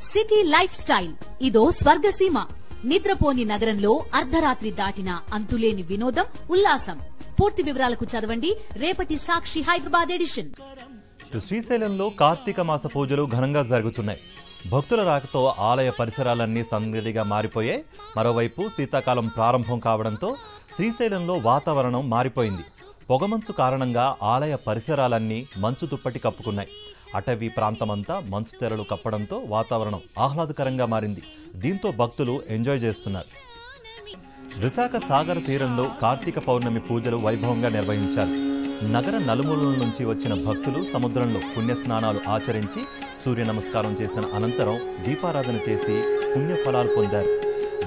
City life style ఇదో స్వర్గసీమ. నిద్రపోని నగరంలో అర్ధరాత్రి దాటిన అంతులేని వినోదం, ఉల్లాసం. పూర్తి వివరాలకు చదవండి రేపటి సాక్షి హైదరాబాద్ ఎడిషన్. శ్రీశైలంలో కార్తీక మాస పూజలు ఘనంగా జరుగుతున్నాయి. భక్తుల రాకతో ఆలయ పరిసరాలన్నీ సందడిగా మారిపోయాయి. మరోవైపు శీతాకాలం ప్రారంభం కావడంతో శ్రీశైలంలో వాతావరణం మారిపోయింది. పొగమంచు కారణంగా ఆలయ పరిసరాలన్నీ మంచు దుప్పటి కప్పుకున్నాయి. అటవీ ప్రాంతమంతా మంచు తెరలు కప్పడంతో వాతావరణం ఆహ్లాదకరంగా మారింది. దీంతో భక్తులు ఎంజాయ్ చేస్తున్నారు. విశాఖ సాగర తీరంలో కార్తీక పౌర్ణమి పూజలు వైభవంగా నిర్వహించారు. నగర నలుమూలల నుంచి వచ్చిన భక్తులు సముద్రంలో పుణ్యస్నానాలు ఆచరించి సూర్య నమస్కారం చేసిన అనంతరం దీపారాధన చేసి పుణ్యఫలాలు పొందారు.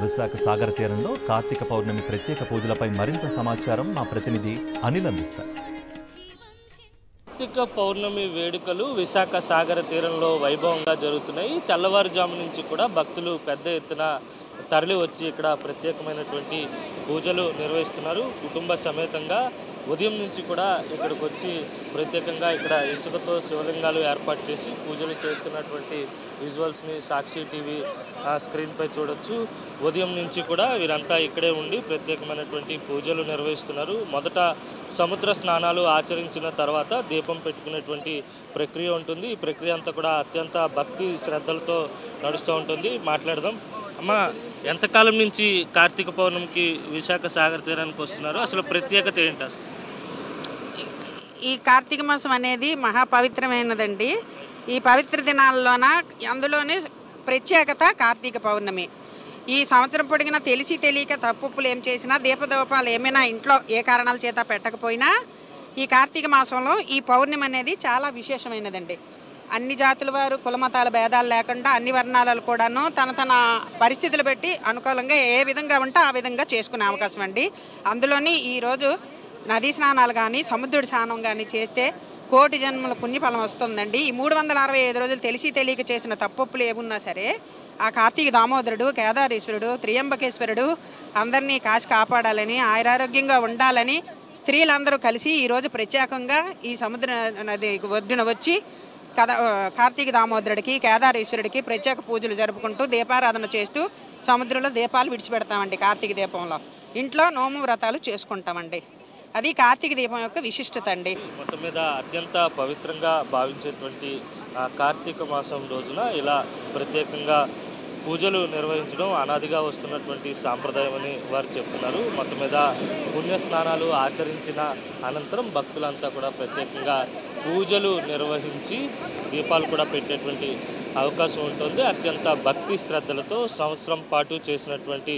విశాఖ సాగర తీరంలో కార్తీక పౌర్ణమి ప్రత్యేక పూజలపై మరింత సమాచారం మా ప్రతినిధి అనిల్ అందిస్తారు. కార్తీక పౌర్ణమి వేడుకలు విశాఖ సాగర తీరంలో వైభవంగా జరుగుతున్నాయి. తెల్లవారుజాము నుంచి కూడా భక్తులు పెద్ద ఎత్తున తరలి వచ్చి ఇక్కడ ప్రత్యేకమైనటువంటి పూజలు నిర్వహిస్తున్నారు. కుటుంబ సమేతంగా ఉదయం నుంచి కూడా ఇక్కడికి వచ్చి ప్రత్యేకంగా ఇక్కడ ఇసుకతో శివలింగాలు ఏర్పాటు చేసి పూజలు చేస్తున్నటువంటి విజువల్స్ని సాక్షి టీవీ స్క్రీన్పై చూడొచ్చు. ఉదయం నుంచి కూడా వీరంతా ఇక్కడే ఉండి ప్రత్యేకమైనటువంటి పూజలు నిర్వహిస్తున్నారు. మొదట సముద్ర స్నానాలు ఆచరించిన తర్వాత దీపం పెట్టుకునేటువంటి ప్రక్రియ ఉంటుంది. ఈ ప్రక్రియ అంతా కూడా అత్యంత భక్తి శ్రద్ధలతో నడుస్తూ ఉంటుంది. మాట్లాడదాం. అమ్మ, ఎంతకాలం నుంచి కార్తీక పౌర్ణమికి విశాఖ సాగర తీరానికి వస్తున్నారు? అసలు ప్రత్యేకత ఏంటి? ఈ కార్తీక మాసం అనేది మహాపవిత్రమైనదండి. ఈ పవిత్ర దినాల్లోన అందులోనే ప్రత్యేకత కార్తీక పౌర్ణమి. ఈ సంవత్సరం పొడిగిన తెలిసి తెలియక తప్పులు ఏం చేసినా దీపదోపాలు ఏమైనా ఇంట్లో ఏ కారణాల చేత పెట్టకపోయినా ఈ కార్తీక మాసంలో ఈ పౌర్ణమి అనేది చాలా విశేషమైనదండి. అన్ని జాతుల వారు కులమతాల భేదాలు లేకుండా అన్ని వర్ణాలలో కూడాను తన పరిస్థితులు బట్టి అనుకూలంగా ఏ విధంగా ఉంటే ఆ విధంగా చేసుకునే అవకాశం అండి. అందులోని ఈరోజు నదీ స్నానాలు కానీ సముద్రుడి స్నానం కానీ చేస్తే కోటి జన్మల పుణ్యఫలం వస్తుందండి. ఈ 365 రోజులు తెలిసి తెలియక చేసిన తప్పులు ఏమున్నా సరే ఆ కార్తీక దామోదరుడు, కేదారేశ్వరుడు, త్రియంబకేశ్వరుడు అందరినీ కాచి కాపాడాలని, ఆయురారోగ్యంగా ఉండాలని స్త్రీలందరూ కలిసి ఈరోజు ప్రత్యేకంగా ఈ సముద్ర నది ఒడ్డున వచ్చి కార్తీక దామోదరుడికి, కేదారేశ్వరుడికి ప్రత్యేక పూజలు జరుపుకుంటూ దీపారాధన చేస్తూ సముద్రంలో దీపాలు విడిచిపెడతామండి. కార్తీక దీపంలో ఇంట్లో నోము వ్రతాలు చేసుకుంటామండి. అది కార్తీక దీపం యొక్క విశిష్టత అండి. మొత్తం మీద అత్యంత పవిత్రంగా భావించేటువంటి కార్తీక మాసం రోజున ఇలా ప్రత్యేకంగా పూజలు నిర్వహించడం అనాదిగా వస్తున్నటువంటి సాంప్రదాయం అని వారు చెప్తున్నారు. మొత్తం మీద పుణ్యస్నానాలు ఆచరించిన అనంతరం భక్తులంతా కూడా ప్రత్యేకంగా పూజలు నిర్వహించి దీపాలు కూడా పెట్టేటువంటి అవకాశం ఉంటుంది. అత్యంత భక్తి శ్రద్ధలతో సంవత్సరం పాటు చేసినటువంటి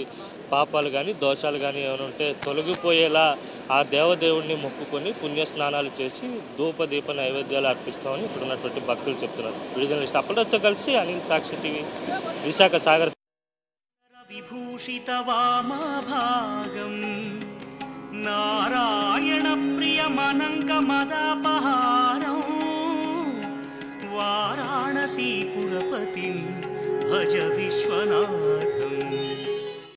పాపాలు కానీ దోషాలు కానీ ఏమైనా ఉంటే తొలగిపోయేలా ఆ దేవదేవుడిని మొక్కుకొని పుణ్యస్నానాలు చేసి ధూపదీప నైవేద్యాలు అర్పిస్తామని ఇక్కడ ఉన్నటువంటి భక్తులు చెప్తున్నారు. జర్నలిస్ట్ అప్పటితో కలిసి అనిల్, సాక్షి టీవీ, విశాఖ సాగర్. విభూషిత వామభాగం నారాయణ ప్రియమనంగమదాపహారం వారాణసీపురపతిం భజ విశ్వనాథ